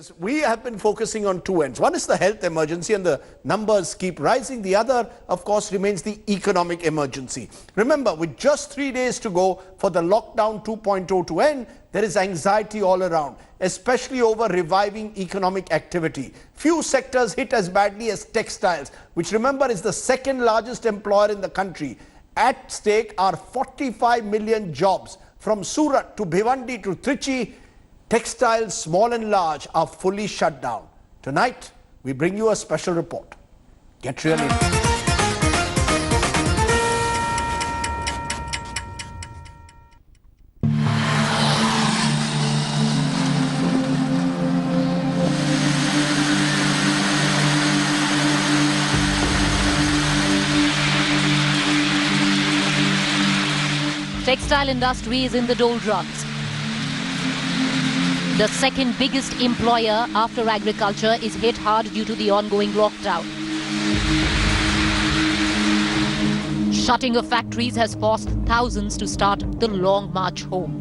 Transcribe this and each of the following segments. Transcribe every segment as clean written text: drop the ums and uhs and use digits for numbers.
Yes, we have been focusing on two ends. One is the health emergency and the numbers keep rising. The other, of course, remains the economic emergency. Remember, with just 3 days to go for the lockdown 2.0 to end, there is anxiety all around, especially over reviving economic activity. Few sectors hit as badly as textiles, which remember is the second largest employer in the country. At stake are 45 million jobs. From Surat to Bhiwandi to Trichy, textiles, small and large, are fully shut down. Tonight, we bring you a special report. Get real into it. Textile industry is in the doldrums. The second biggest employer after agriculture is hit hard due to the ongoing lockdown. Shutting of factories has forced thousands to start the long march home.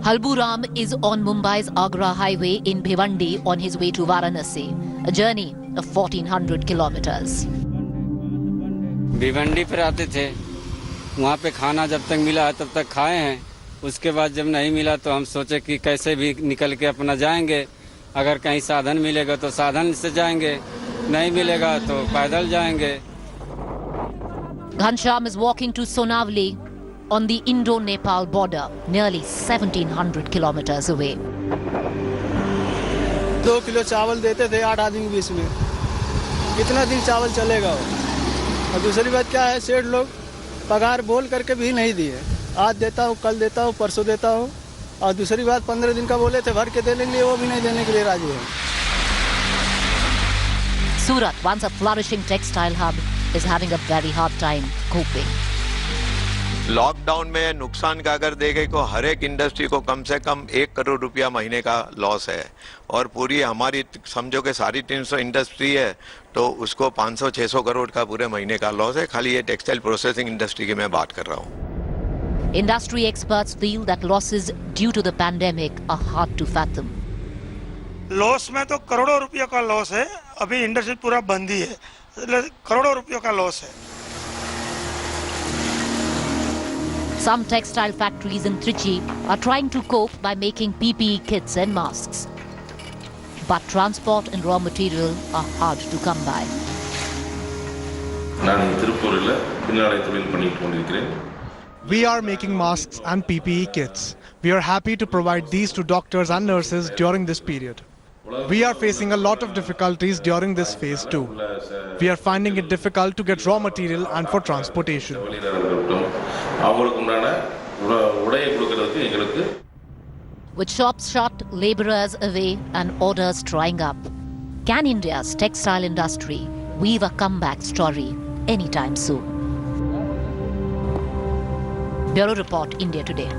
Halburam is on Mumbai's Agra highway in Bhiwandi on his way to Varanasi, a journey of 1400 kilometers. Bhiwandi पर आते थे, वहाँ पे खाना जब तक मिला तब तक खाए हैं। उसके बाद जब नहीं मिला तो हम सोचे कि कैसे भी निकल के अपना जाएंगे। अगर कहीं साधन मिलेगा तो साधन से जाएंगे, नहीं मिलेगा तो पैदल जाएंगे। Ghanshyam is walking to Sonavli on the Indo-Nepal border, nearly 1700 kilometers away. 2 kilo चावल देते थे 8 आदमी के बीच में, कितना दिन चावल चलेगा वो? और दूसरी बात क्या है, सेठ लोग पगार बोल करके भी नहीं दिए। आज देता हूँ, कल देता हूँ, परसों देता हूँ। और दूसरी बात 15 दिन का बोले थे भर के देने के लिए, वो भी नहीं देने के लिए राजी है। Surat, once a flourishing textile hub, is having a very hard time coping. Lockdown में नुकसान का अगर देखें तो हर एक इंडस्ट्री को कम से कम 1 करोड़ रुपया महीने का लॉस है और पूरी हमारी समझो कि सारी 300 इंडस्ट्री है तो उसको 500-600 करोड़ का पूरे महीने का लॉस है। खाली ये टेक्सटाइल प्रोसेसिंग इंडस्ट्री की मैं बात कर रहा हूँ। Industry experts feel that losses due to the pandemic are hard to fathom. Loss में तो करोड़ों रुपयों का लॉस है। अभी इंडस्ट्री पूरा बंद ही है, करोड़ों रुपयों का लॉस है। Some textile factories in Trichy are trying to cope by making PPE kits and masks. But transport and raw material are hard to come by. We are making masks and PPE kits. We are happy to provide these to doctors and nurses during this period. We are facing a lot of difficulties during this phase too. We are finding it difficult to get raw material and for transportation. With shops shut, laborers away and orders drying up, can India's textile industry weave a comeback story anytime soon? Bureau Report, India Today.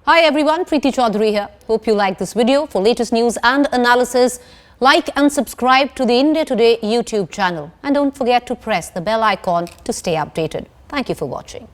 Hi everyone, Preeti Chaudhary here. Hope you like this video. For latest news and analysis, like and subscribe to the India Today YouTube channel. And don't forget to press the bell icon to stay updated. Thank you for watching.